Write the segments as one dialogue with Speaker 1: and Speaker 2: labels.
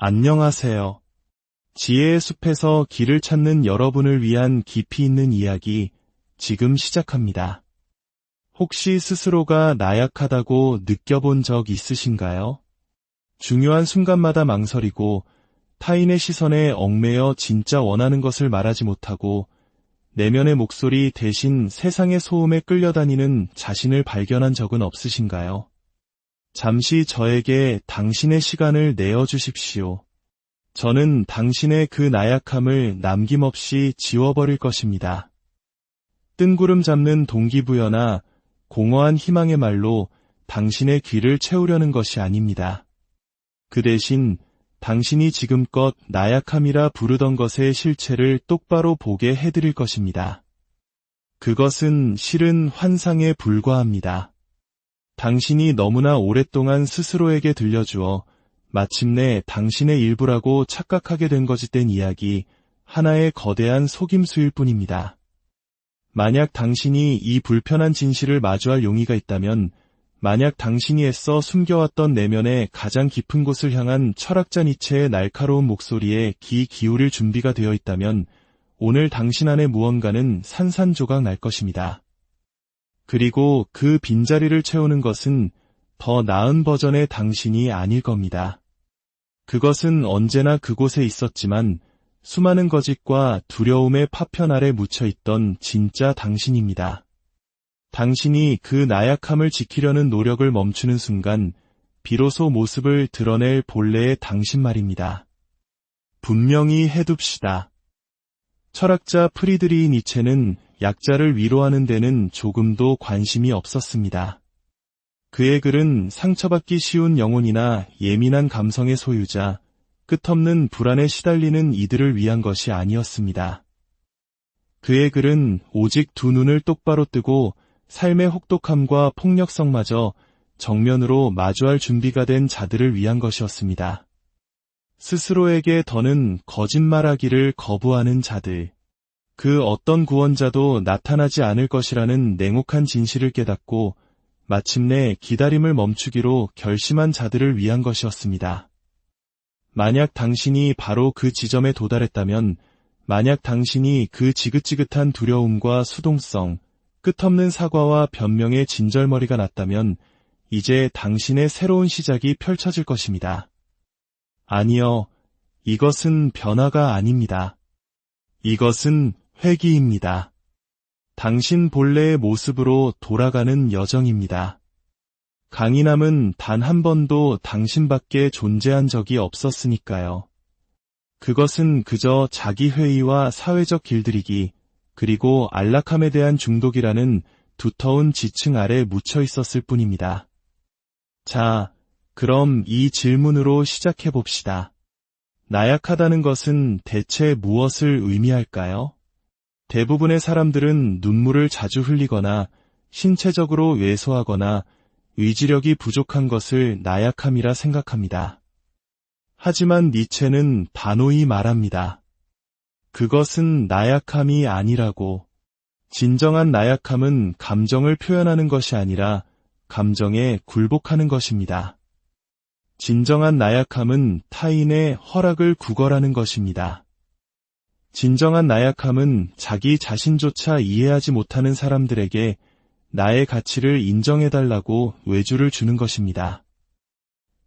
Speaker 1: 안녕하세요. 지혜의 숲에서 길을 찾는 여러분을 위한 깊이 있는 이야기, 지금 시작합니다. 혹시 스스로가 나약하다고 느껴본 적 있으신가요? 중요한 순간마다 망설이고 타인의 시선에 얽매여 진짜 원하는 것을 말하지 못하고 내면의 목소리 대신 세상의 소음에 끌려다니는 자신을 발견한 적은 없으신가요? 잠시 저에게 당신의 시간을 내어주십시오. 저는 당신의 그 나약함을 남김없이 지워버릴 것입니다. 뜬구름 잡는 동기부여나 공허한 희망의 말로 당신의 귀를 채우려는 것이 아닙니다. 그 대신 당신이 지금껏 나약함이라 부르던 것의 실체를 똑바로 보게 해드릴 것입니다. 그것은 실은 환상에 불과합니다. 당신이 너무나 오랫동안 스스로에게 들려주어 마침내 당신의 일부라고 착각하게 된 거짓된 이야기, 하나의 거대한 속임수일 뿐입니다. 만약 당신이 이 불편한 진실을 마주할 용의가 있다면, 만약 당신이 애써 숨겨왔던 내면의 가장 깊은 곳을 향한 철학자 니체의 날카로운 목소리에 귀 기울일 준비가 되어 있다면, 오늘 당신 안에 무언가는 산산조각 날 것입니다. 그리고 그 빈자리를 채우는 것은 더 나은 버전의 당신이 아닐 겁니다. 그것은 언제나 그곳에 있었지만 수많은 거짓과 두려움의 파편 아래 묻혀있던 진짜 당신입니다. 당신이 그 나약함을 지키려는 노력을 멈추는 순간 비로소 모습을 드러낼 본래의 당신 말입니다. 분명히 해둡시다. 철학자 프리드리히 니체는 약자를 위로하는 데는 조금도 관심이 없었습니다. 그의 글은 상처받기 쉬운 영혼이나 예민한 감성의 소유자, 끝없는 불안에 시달리는 이들을 위한 것이 아니었습니다. 그의 글은 오직 두 눈을 똑바로 뜨고 삶의 혹독함과 폭력성마저 정면으로 마주할 준비가 된 자들을 위한 것이었습니다. 스스로에게 더는 거짓말하기를 거부하는 자들, 그 어떤 구원자도 나타나지 않을 것이라는 냉혹한 진실을 깨닫고 마침내 기다림을 멈추기로 결심한 자들을 위한 것이었습니다. 만약 당신이 바로 그 지점에 도달했다면, 만약 당신이 그 지긋지긋한 두려움과 수동성, 끝없는 사과와 변명의 진절머리가 났다면 이제 당신의 새로운 시작이 펼쳐질 것입니다. 아니요, 이것은 변화가 아닙니다. 이것은 회귀입니다. 당신 본래의 모습으로 돌아가는 여정입니다. 강인함은 단 한 번도 당신밖에 존재한 적이 없었으니까요. 그것은 그저 자기회의와 사회적 길들이기, 그리고 안락함에 대한 중독이라는 두터운 지층 아래 묻혀 있었을 뿐입니다. 자, 그럼 이 질문으로 시작해봅시다. 나약하다는 것은 대체 무엇을 의미할까요? 대부분의 사람들은 눈물을 자주 흘리거나 신체적으로 왜소하거나 의지력이 부족한 것을 나약함이라 생각합니다. 하지만 니체는 단호히 말합니다. 그것은 나약함이 아니라고. 진정한 나약함은 감정을 표현하는 것이 아니라 감정에 굴복하는 것입니다. 진정한 나약함은 타인의 허락을 구걸하는 것입니다. 진정한 나약함은 자기 자신조차 이해하지 못하는 사람들에게 나의 가치를 인정해달라고 외주를 주는 것입니다.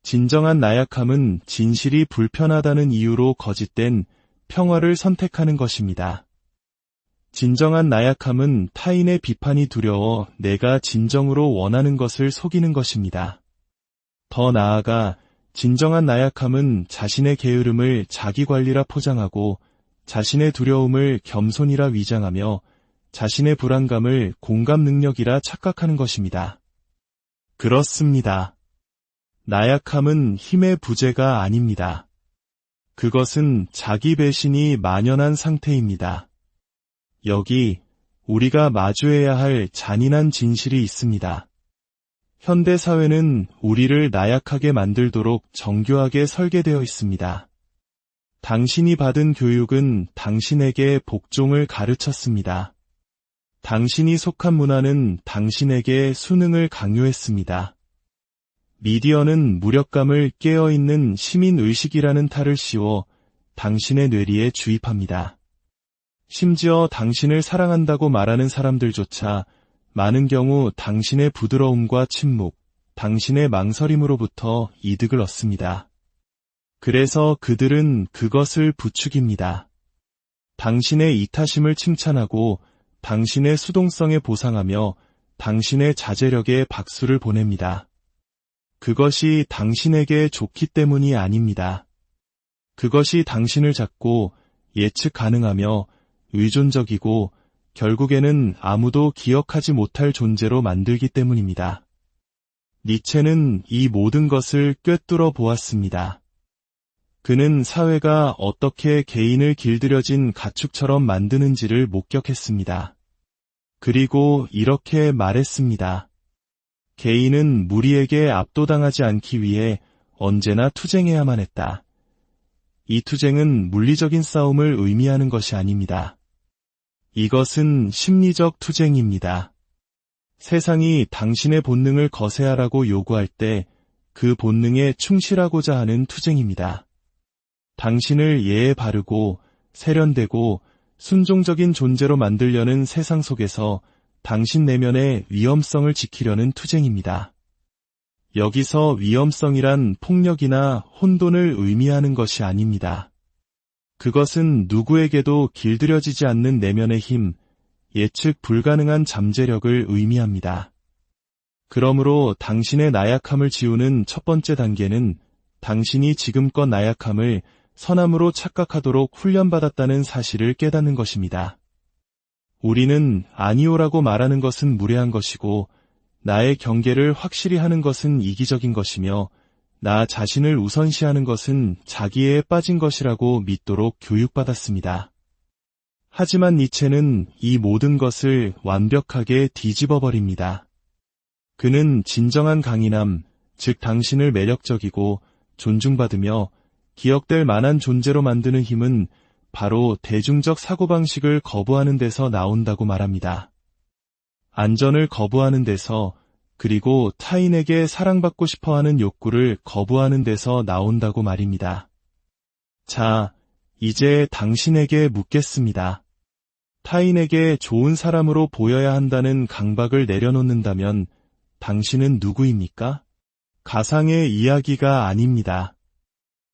Speaker 1: 진정한 나약함은 진실이 불편하다는 이유로 거짓된 평화를 선택하는 것입니다. 진정한 나약함은 타인의 비판이 두려워 내가 진정으로 원하는 것을 속이는 것입니다. 더 나아가 진정한 나약함은 자신의 게으름을 자기관리라 포장하고 자신의 두려움을 겸손이라 위장하며 자신의 불안감을 공감 능력이라 착각하는 것입니다. 그렇습니다. 나약함은 힘의 부재가 아닙니다. 그것은 자기 배신이 만연한 상태입니다. 여기 우리가 마주해야 할 잔인한 진실이 있습니다. 현대 사회는 우리를 나약하게 만들도록 정교하게 설계되어 있습니다. 당신이 받은 교육은 당신에게 복종을 가르쳤습니다. 당신이 속한 문화는 당신에게 수능을 강요했습니다. 미디어는 무력감을 깨어있는 시민의식이라는 탈을 씌워 당신의 뇌리에 주입합니다. 심지어 당신을 사랑한다고 말하는 사람들조차 많은 경우 당신의 부드러움과 침묵, 당신의 망설임으로부터 이득을 얻습니다. 그래서 그들은 그것을 부추깁니다. 당신의 이타심을 칭찬하고 당신의 수동성에 보상하며 당신의 자제력에 박수를 보냅니다. 그것이 당신에게 좋기 때문이 아닙니다. 그것이 당신을 잡고 예측 가능하며 의존적이고 결국에는 아무도 기억하지 못할 존재로 만들기 때문입니다. 니체는 이 모든 것을 꿰뚫어 보았습니다. 그는 사회가 어떻게 개인을 길들여진 가축처럼 만드는지를 목격했습니다. 그리고 이렇게 말했습니다. 개인은 무리에게 압도당하지 않기 위해 언제나 투쟁해야만 했다. 이 투쟁은 물리적인 싸움을 의미하는 것이 아닙니다. 이것은 심리적 투쟁입니다. 세상이 당신의 본능을 거세하라고 요구할 때 그 본능에 충실하고자 하는 투쟁입니다. 당신을 예에 바르고 세련되고 순종적인 존재로 만들려는 세상 속에서 당신 내면의 위험성을 지키려는 투쟁입니다. 여기서 위험성이란 폭력이나 혼돈을 의미하는 것이 아닙니다. 그것은 누구에게도 길들여지지 않는 내면의 힘, 예측 불가능한 잠재력을 의미합니다. 그러므로 당신의 나약함을 지우는 첫 번째 단계는 당신이 지금껏 나약함을 선함으로 착각하도록 훈련받았다는 사실을 깨닫는 것입니다. 우리는 아니오라고 말하는 것은 무례한 것이고 나의 경계를 확실히 하는 것은 이기적인 것이며 나 자신을 우선시하는 것은 자기애에 빠진 것이라고 믿도록 교육받았습니다. 하지만 니체는 이 모든 것을 완벽하게 뒤집어 버립니다. 그는 진정한 강인함, 즉 당신을 매력적이고 존중받으며 기억될 만한 존재로 만드는 힘은 바로 대중적 사고방식을 거부하는 데서 나온다고 말합니다. 안전을 거부하는 데서, 그리고 타인에게 사랑받고 싶어하는 욕구를 거부하는 데서 나온다고 말입니다. 자, 이제 당신에게 묻겠습니다. 타인에게 좋은 사람으로 보여야 한다는 강박을 내려놓는다면 당신은 누구입니까? 가상의 이야기가 아닙니다.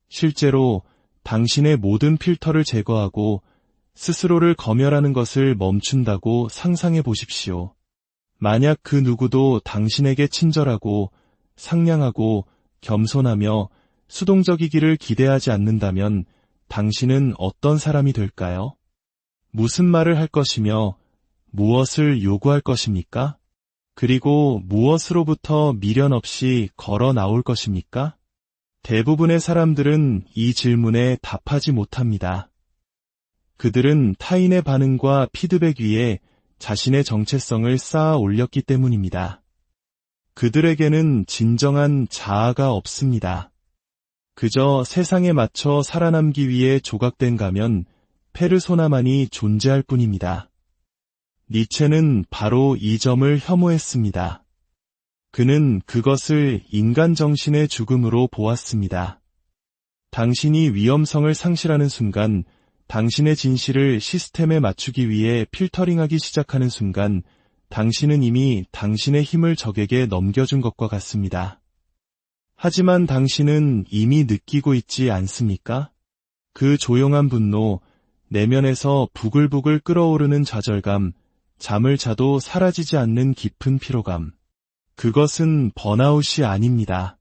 Speaker 1: 실제로 당신의 모든 필터를 제거하고 스스로를 검열하는 것을 멈춘다고 상상해 보십시오. 만약 그 누구도 당신에게 친절하고 상냥하고 겸손하며 수동적이기를 기대하지 않는다면 당신은 어떤 사람이 될까요? 무슨 말을 할 것이며 무엇을 요구할 것입니까? 그리고 무엇으로부터 미련 없이 걸어 나올 것입니까? 대부분의 사람들은 이 질문에 답하지 못합니다. 그들은 타인의 반응과 피드백 위에 자신의 정체성을 쌓아 올렸기 때문입니다. 그들에게는 진정한 자아가 없습니다. 그저 세상에 맞춰 살아남기 위해 조각된 가면, 페르소나만이 존재할 뿐입니다. 니체는 바로 이 점을 혐오했습니다. 그는 그것을 인간 정신의 죽음으로 보았습니다. 당신이 위험성을 상실하는 순간, 당신의 진실을 시스템에 맞추기 위해 필터링하기 시작하는 순간, 당신은 이미 당신의 힘을 적에게 넘겨준 것과 같습니다. 하지만 당신은 이미 느끼고 있지 않습니까? 그 조용한 분노, 내면에서 부글부글 끓어오르는 좌절감, 잠을 자도 사라지지 않는 깊은 피로감. 그것은 번아웃이 아닙니다.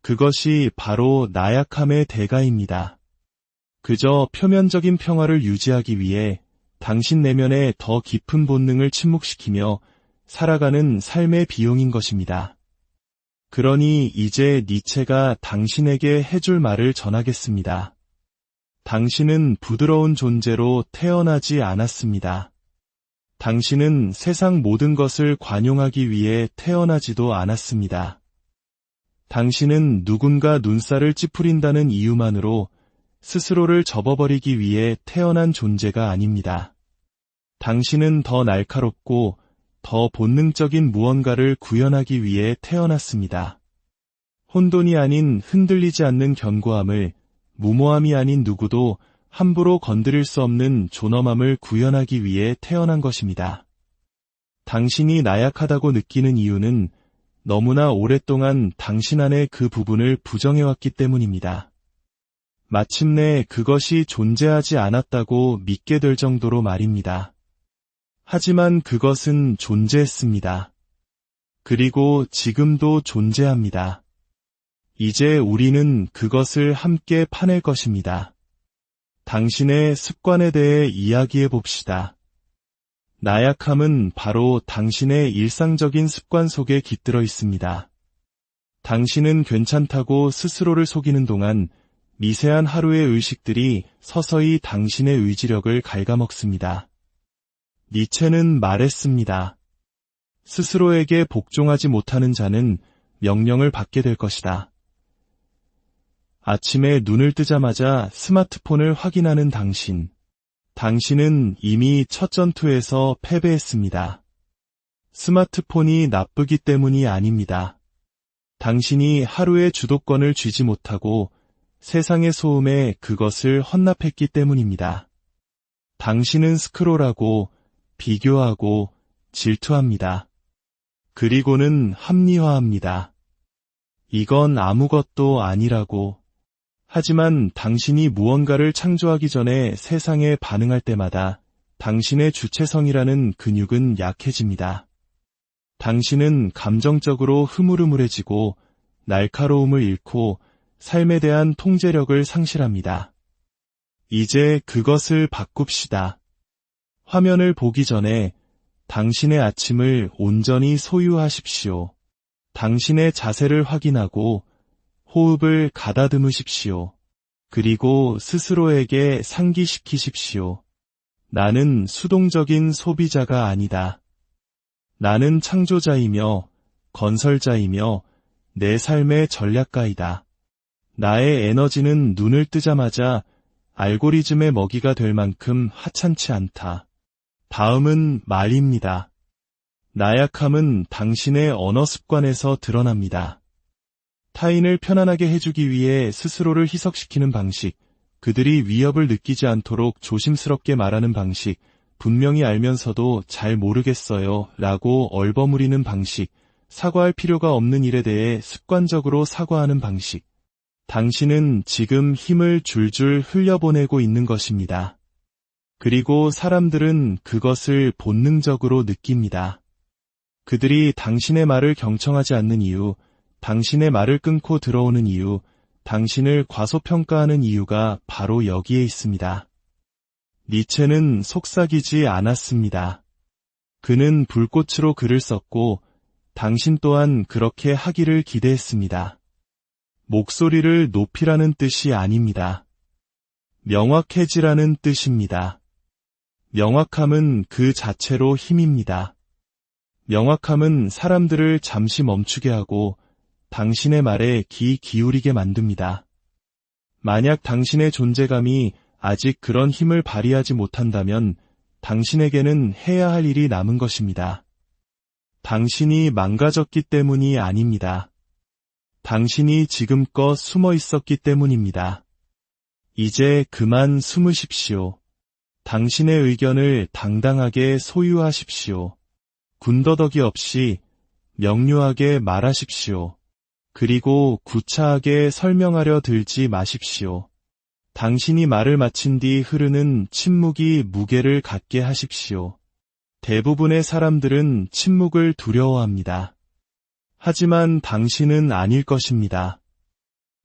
Speaker 1: 그것이 바로 나약함의 대가입니다. 그저 표면적인 평화를 유지하기 위해 당신 내면의 더 깊은 본능을 침묵시키며 살아가는 삶의 비용인 것입니다. 그러니 이제 니체가 당신에게 해줄 말을 전하겠습니다. 당신은 부드러운 존재로 태어나지 않았습니다. 당신은 세상 모든 것을 관용하기 위해 태어나지도 않았습니다. 당신은 누군가 눈살을 찌푸린다는 이유만으로 스스로를 접어버리기 위해 태어난 존재가 아닙니다. 당신은 더 날카롭고 더 본능적인 무언가를 구현하기 위해 태어났습니다. 혼돈이 아닌 흔들리지 않는 견고함을, 무모함이 아닌 누구도 함부로 건드릴 수 없는 존엄함을 구현하기 위해 태어난 것입니다. 당신이 나약하다고 느끼는 이유는 너무나 오랫동안 당신 안에 그 부분을 부정해왔기 때문입니다. 마침내 그것이 존재하지 않았다고 믿게 될 정도로 말입니다. 하지만 그것은 존재했습니다. 그리고 지금도 존재합니다. 이제 우리는 그것을 함께 파낼 것입니다. 당신의 습관에 대해 이야기해 봅시다. 나약함은 바로 당신의 일상적인 습관 속에 깃들어 있습니다. 당신은 괜찮다고 스스로를 속이는 동안 미세한 하루의 의식들이 서서히 당신의 의지력을 갉아먹습니다. 니체는 말했습니다. 스스로에게 복종하지 못하는 자는 명령을 받게 될 것이다. 아침에 눈을 뜨자마자 스마트폰을 확인하는 당신. 당신은 이미 첫 전투에서 패배했습니다. 스마트폰이 나쁘기 때문이 아닙니다. 당신이 하루의 주도권을 쥐지 못하고 세상의 소음에 그것을 헌납했기 때문입니다. 당신은 스크롤하고 비교하고 질투합니다. 그리고는 합리화합니다. 이건 아무것도 아니라고. 하지만 당신이 무언가를 창조하기 전에 세상에 반응할 때마다 당신의 주체성이라는 근육은 약해집니다. 당신은 감정적으로 흐물흐물해지고 날카로움을 잃고 삶에 대한 통제력을 상실합니다. 이제 그것을 바꿉시다. 화면을 보기 전에 당신의 아침을 온전히 소유하십시오. 당신의 자세를 확인하고 호흡을 가다듬으십시오. 그리고 스스로에게 상기시키십시오. 나는 수동적인 소비자가 아니다. 나는 창조자이며 건설자이며 내 삶의 전략가이다. 나의 에너지는 눈을 뜨자마자 알고리즘의 먹이가 될 만큼 하찮지 않다. 다음은 말입니다. 나약함은 당신의 언어 습관에서 드러납니다. 타인을 편안하게 해주기 위해 스스로를 희석시키는 방식, 그들이 위협을 느끼지 않도록 조심스럽게 말하는 방식, 분명히 알면서도 잘 모르겠어요 라고 얼버무리는 방식, 사과할 필요가 없는 일에 대해 습관적으로 사과하는 방식. 당신은 지금 힘을 줄줄 흘려보내고 있는 것입니다. 그리고 사람들은 그것을 본능적으로 느낍니다. 그들이 당신의 말을 경청하지 않는 이유, 당신의 말을 끊고 들어오는 이유, 당신을 과소평가하는 이유가 바로 여기에 있습니다. 니체는 속삭이지 않았습니다. 그는 불꽃으로 글을 썼고 당신 또한 그렇게 하기를 기대했습니다. 목소리를 높이라는 뜻이 아닙니다. 명확해지라는 뜻입니다. 명확함은 그 자체로 힘입니다. 명확함은 사람들을 잠시 멈추게 하고 당신의 말에 귀 기울이게 만듭니다. 만약 당신의 존재감이 아직 그런 힘을 발휘하지 못한다면 당신에게는 해야 할 일이 남은 것입니다. 당신이 망가졌기 때문이 아닙니다. 당신이 지금껏 숨어 있었기 때문입니다. 이제 그만 숨으십시오. 당신의 의견을 당당하게 소유하십시오. 군더더기 없이 명료하게 말하십시오. 그리고 구차하게 설명하려 들지 마십시오. 당신이 말을 마친 뒤 흐르는 침묵이 무게를 갖게 하십시오. 대부분의 사람들은 침묵을 두려워합니다. 하지만 당신은 아닐 것입니다.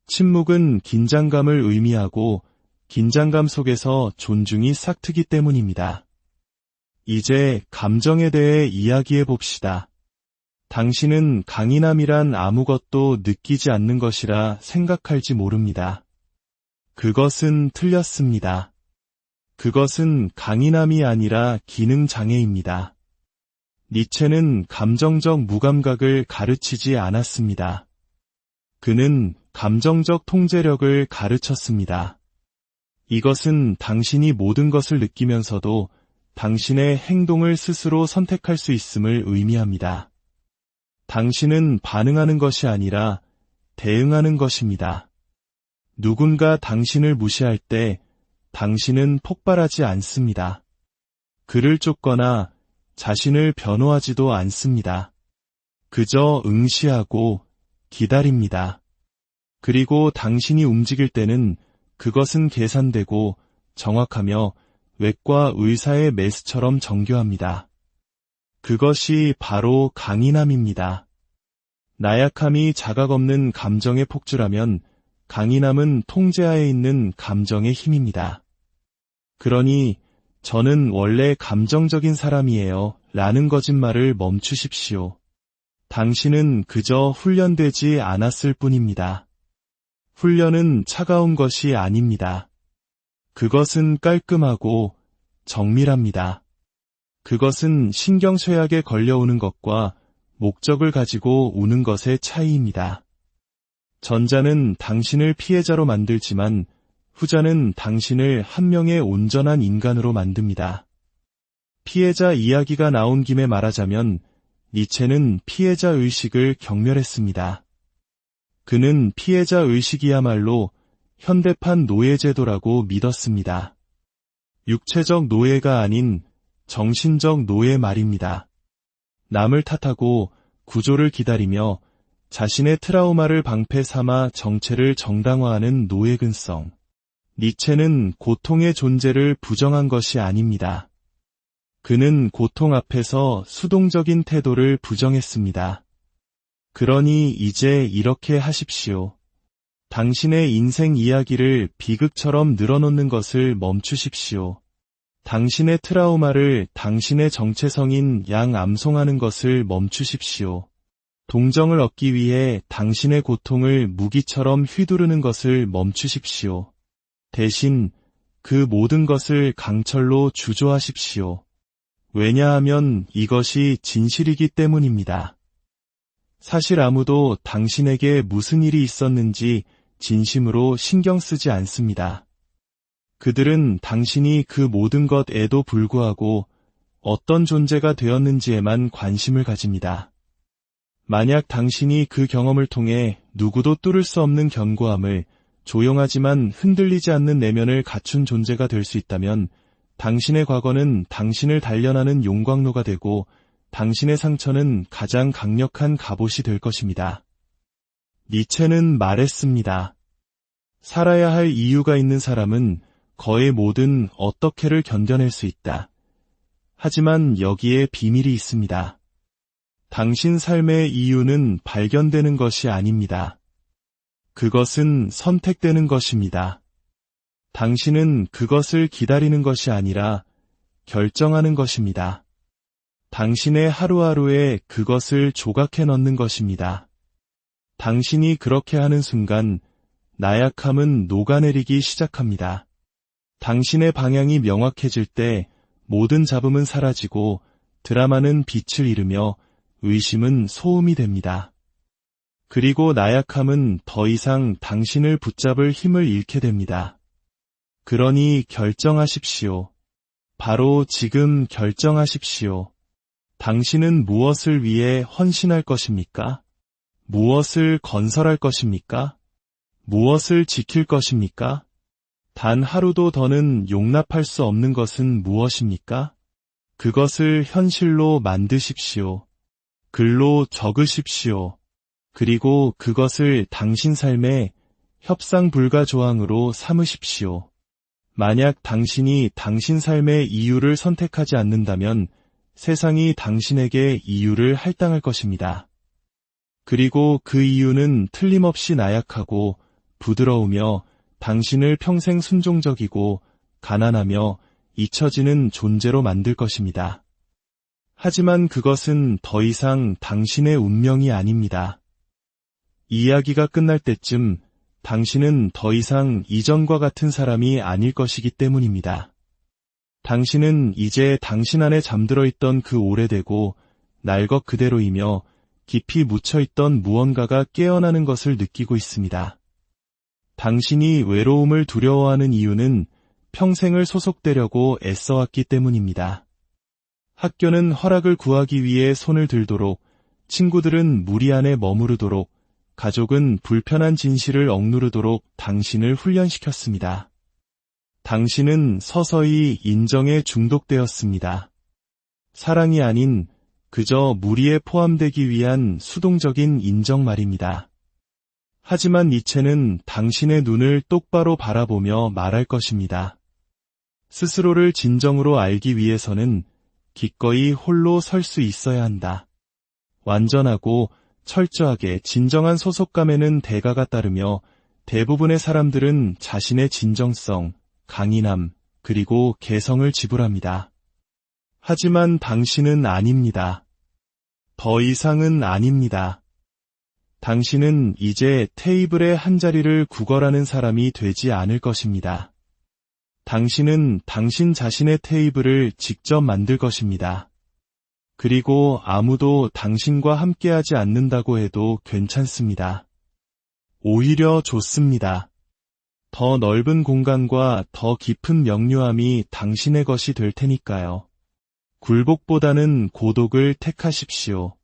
Speaker 1: 침묵은 긴장감을 의미하고 긴장감 속에서 존중이 싹트기 때문입니다. 이제 감정에 대해 이야기해 봅시다. 당신은 강인함이란 아무것도 느끼지 않는 것이라 생각할지 모릅니다. 그것은 틀렸습니다. 그것은 강인함이 아니라 기능장애입니다. 니체는 감정적 무감각을 가르치지 않았습니다. 그는 감정적 통제력을 가르쳤습니다. 이것은 당신이 모든 것을 느끼면서도 당신의 행동을 스스로 선택할 수 있음을 의미합니다. 당신은 반응하는 것이 아니라 대응하는 것입니다. 누군가 당신을 무시할 때 당신은 폭발하지 않습니다. 그를 쫓거나 자신을 변호하지도 않습니다. 그저 응시하고 기다립니다. 그리고 당신이 움직일 때는 그것은 계산되고 정확하며 외과 의사의 메스처럼 정교합니다. 그것이 바로 강인함입니다. 나약함이 자각 없는 감정의 폭주라면 강인함은 통제하에 있는 감정의 힘입니다. 그러니 저는 원래 감정적인 사람이에요 라는 거짓말을 멈추십시오. 당신은 그저 훈련되지 않았을 뿐입니다. 훈련은 차가운 것이 아닙니다. 그것은 깔끔하고 정밀합니다. 그것은 신경쇠약에 걸려오는 것과 목적을 가지고 우는 것의 차이입니다. 전자는 당신을 피해자로 만들지만 후자는 당신을 한 명의 온전한 인간으로 만듭니다. 피해자 이야기가 나온 김에 말하자면 니체는 피해자 의식을 경멸했습니다. 그는 피해자 의식이야말로 현대판 노예제도라고 믿었습니다. 육체적 노예가 아닌 정신적 노예 말입니다. 남을 탓하고 구조를 기다리며 자신의 트라우마를 방패 삼아 정체를 정당화하는 노예근성. 니체는 고통의 존재를 부정한 것이 아닙니다. 그는 고통 앞에서 수동적인 태도를 부정했습니다. 그러니 이제 이렇게 하십시오. 당신의 인생 이야기를 비극처럼 늘어놓는 것을 멈추십시오. 당신의 트라우마를 당신의 정체성인 암송하는 것을 멈추십시오. 동정을 얻기 위해 당신의 고통을 무기처럼 휘두르는 것을 멈추십시오. 대신 그 모든 것을 강철로 주조하십시오. 왜냐하면 이것이 진실이기 때문입니다. 사실 아무도 당신에게 무슨 일이 있었는지 진심으로 신경 쓰지 않습니다. 그들은 당신이 그 모든 것에도 불구하고 어떤 존재가 되었는지에만 관심을 가집니다. 만약 당신이 그 경험을 통해 누구도 뚫을 수 없는 견고함을 조용하지만 흔들리지 않는 내면을 갖춘 존재가 될 수 있다면 당신의 과거는 당신을 단련하는 용광로가 되고 당신의 상처는 가장 강력한 갑옷이 될 것입니다. 니체는 말했습니다. 살아야 할 이유가 있는 사람은 거의 모든 어떻게를 견뎌낼 수 있다. 하지만 여기에 비밀이 있습니다. 당신 삶의 이유는 발견되는 것이 아닙니다. 그것은 선택되는 것입니다. 당신은 그것을 기다리는 것이 아니라 결정하는 것입니다. 당신의 하루하루에 그것을 조각해 넣는 것입니다. 당신이 그렇게 하는 순간 나약함은 녹아내리기 시작합니다. 당신의 방향이 명확해질 때 모든 잡음은 사라지고 드라마는 빛을 잃으며 의심은 소음이 됩니다. 그리고 나약함은 더 이상 당신을 붙잡을 힘을 잃게 됩니다. 그러니 결정하십시오. 바로 지금 결정하십시오. 당신은 무엇을 위해 헌신할 것입니까? 무엇을 건설할 것입니까? 무엇을 지킬 것입니까? 단 하루도 더는 용납할 수 없는 것은 무엇입니까? 그것을 현실로 만드십시오. 글로 적으십시오. 그리고 그것을 당신 삶의 협상 불가 조항으로 삼으십시오. 만약 당신이 당신 삶의 이유를 선택하지 않는다면 세상이 당신에게 이유를 할당할 것입니다. 그리고 그 이유는 틀림없이 나약하고 부드러우며 당신을 평생 순종적이고 가난하며 잊혀지는 존재로 만들 것입니다. 하지만 그것은 더 이상 당신의 운명이 아닙니다. 이야기가 끝날 때쯤 당신은 더 이상 이전과 같은 사람이 아닐 것이기 때문입니다. 당신은 이제 당신 안에 잠들어 있던 그 오래되고 날것 그대로이며 깊이 묻혀있던 무언가가 깨어나는 것을 느끼고 있습니다. 당신이 외로움을 두려워하는 이유는 평생을 소속되려고 애써왔기 때문입니다. 학교는 허락을 구하기 위해 손을 들도록, 친구들은 무리 안에 머무르도록, 가족은 불편한 진실을 억누르도록 당신을 훈련시켰습니다. 당신은 서서히 인정에 중독되었습니다. 사랑이 아닌 그저 무리에 포함되기 위한 수동적인 인정 말입니다. 하지만 니체는 당신의 눈을 똑바로 바라보며 말할 것입니다. 스스로를 진정으로 알기 위해서는 기꺼이 홀로 설 수 있어야 한다. 완전하고 철저하게 진정한 소속감에는 대가가 따르며 대부분의 사람들은 자신의 진정성, 강인함, 그리고 개성을 지불합니다. 하지만 당신은 아닙니다. 더 이상은 아닙니다. 당신은 이제 테이블의 한 자리를 구걸하는 사람이 되지 않을 것입니다. 당신은 당신 자신의 테이블을 직접 만들 것입니다. 그리고 아무도 당신과 함께하지 않는다고 해도 괜찮습니다. 오히려 좋습니다. 더 넓은 공간과 더 깊은 명료함이 당신의 것이 될 테니까요. 굴복보다는 고독을 택하십시오.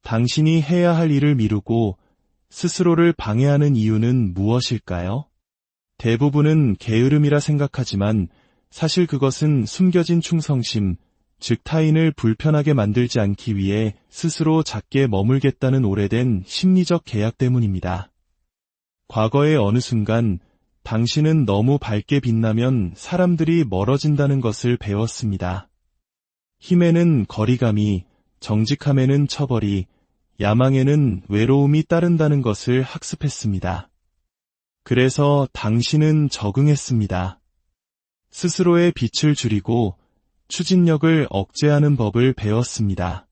Speaker 1: 당신이 해야 할 일을 미루고 스스로를 방해하는 이유는 무엇일까요? 대부분은 게으름이라 생각하지만 사실 그것은 숨겨진 충성심, 즉 타인을 불편하게 만들지 않기 위해 스스로 작게 머물겠다는 오래된 심리적 계약 때문입니다. 과거의 어느 순간 당신은 너무 밝게 빛나면 사람들이 멀어진다는 것을 배웠습니다. 힘에는 거리감이, 정직함에는 처벌이, 야망에는 외로움이 따른다는 것을 학습했습니다. 그래서 당신은 적응했습니다. 스스로의 빛을 줄이고 추진력을 억제하는 법을 배웠습니다.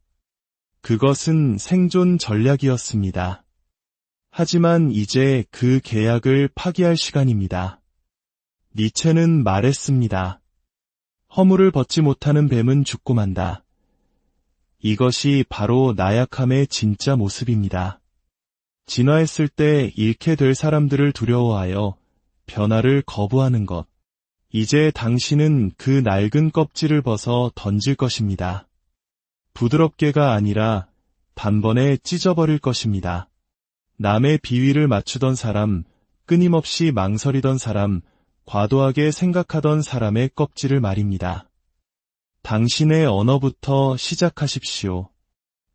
Speaker 1: 그것은 생존 전략이었습니다. 하지만 이제 그 계약을 파기할 시간입니다. 니체는 말했습니다. 허물을 벗지 못하는 뱀은 죽고 만다. 이것이 바로 나약함의 진짜 모습입니다. 진화했을 때 잃게 될 사람들을 두려워하여 변화를 거부하는 것. 이제 당신은 그 낡은 껍질을 벗어 던질 것입니다. 부드럽게가 아니라 단번에 찢어버릴 것입니다. 남의 비위를 맞추던 사람, 끊임없이 망설이던 사람, 과도하게 생각하던 사람의 껍질을 말입니다. 당신의 언어부터 시작하십시오.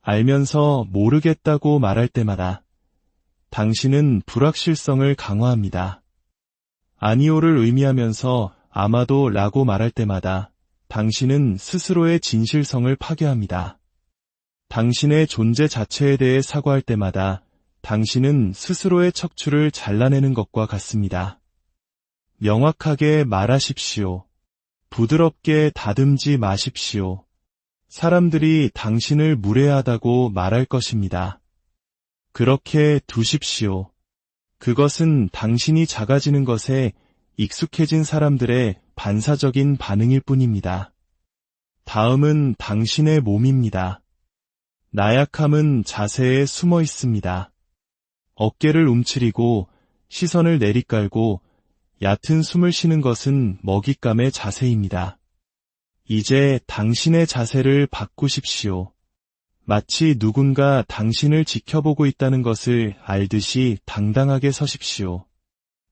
Speaker 1: 알면서 모르겠다고 말할 때마다 당신은 불확실성을 강화합니다. 아니오를 의미하면서 아마도 라고 말할 때마다 당신은 스스로의 진실성을 파괴합니다. 당신의 존재 자체에 대해 사과할 때마다 당신은 스스로의 척추를 잘라내는 것과 같습니다. 명확하게 말하십시오. 부드럽게 다듬지 마십시오. 사람들이 당신을 무례하다고 말할 것입니다. 그렇게 두십시오. 그것은 당신이 작아지는 것에 익숙해진 사람들의 반사적인 반응일 뿐입니다. 다음은 당신의 몸입니다. 나약함은 자세에 숨어 있습니다. 어깨를 움츠리고 시선을 내리깔고 얕은 숨을 쉬는 것은 먹잇감의 자세입니다. 이제 당신의 자세를 바꾸십시오. 마치 누군가 당신을 지켜보고 있다는 것을 알듯이 당당하게 서십시오.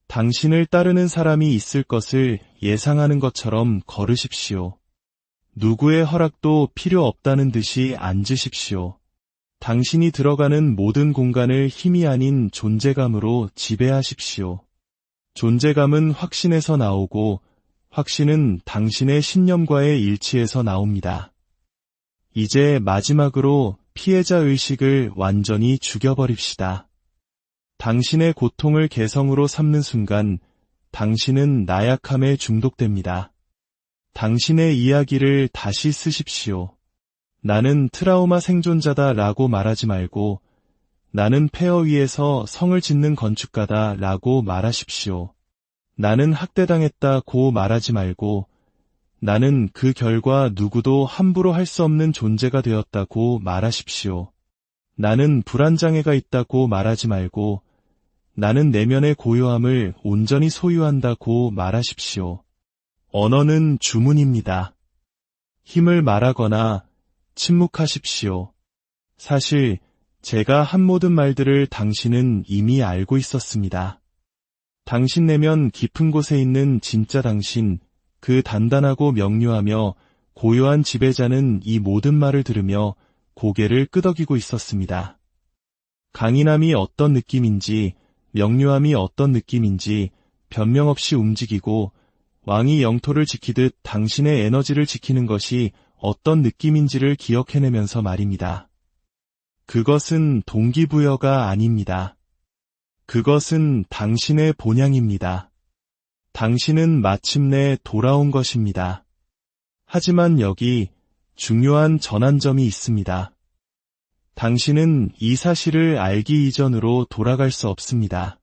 Speaker 1: 당신을 따르는 사람이 있을 것을 예상하는 것처럼 걸으십시오. 누구의 허락도 필요 없다는 듯이 앉으십시오. 당신이 들어가는 모든 공간을 힘이 아닌 존재감으로 지배하십시오. 존재감은 확신에서 나오고 확신은 당신의 신념과의 일치에서 나옵니다. 이제 마지막으로 피해자 의식을 완전히 죽여버립시다. 당신의 고통을 개성으로 삼는 순간 당신은 나약함에 중독됩니다. 당신의 이야기를 다시 쓰십시오. 나는 트라우마 생존자다 라고 말하지 말고 나는 폐허 위에서 성을 짓는 건축가다 라고 말하십시오. 나는 학대당했다고 말하지 말고 나는 그 결과 누구도 함부로 할 수 없는 존재가 되었다고 말하십시오. 나는 불안장애가 있다고 말하지 말고 나는 내면의 고요함을 온전히 소유한다고 말하십시오. 언어는 주문입니다. 힘을 말하거나 침묵하십시오. 사실 제가 한 모든 말들을 당신은 이미 알고 있었습니다. 당신 내면 깊은 곳에 있는 진짜 당신, 그 단단하고 명료하며 고요한 지배자는 이 모든 말을 들으며 고개를 끄덕이고 있었습니다. 강인함이 어떤 느낌인지, 명료함이 어떤 느낌인지 변명 없이 움직이고 왕이 영토를 지키듯 당신의 에너지를 지키는 것이 어떤 느낌인지를 기억해내면서 말입니다. 그것은 동기부여가 아닙니다. 그것은 당신의 본향입니다. 당신은 마침내 돌아온 것입니다. 하지만 여기 중요한 전환점이 있습니다. 당신은 이 사실을 알기 이전으로 돌아갈 수 없습니다.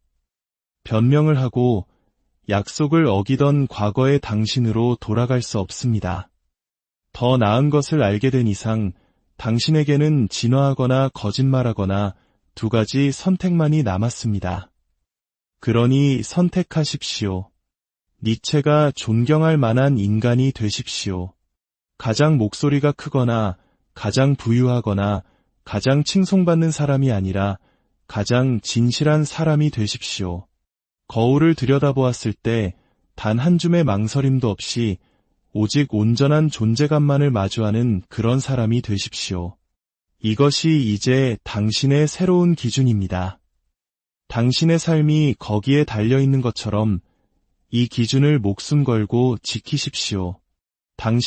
Speaker 1: 변명을 하고 약속을 어기던 과거의 당신으로 돌아갈 수 없습니다. 더 나은 것을 알게 된 이상 당신에게는 진화하거나 거짓말하거나 두 가지 선택만이 남았습니다. 그러니 선택하십시오. 니체가 존경할 만한 인간이 되십시오. 가장 목소리가 크거나 가장 부유하거나 가장 칭송받는 사람이 아니라 가장 진실한 사람이 되십시오. 거울을 들여다보았을 때 단 한 줌의 망설임도 없이 오직 온전한 존재감만을 마주하는 그런 사람이 되십시오. 이것이 이제 당신의 새로운 기준입니다. 당신의 삶이 거기에 달려있는 것처럼 이 기준을 목숨 걸고 지키십시오. 당신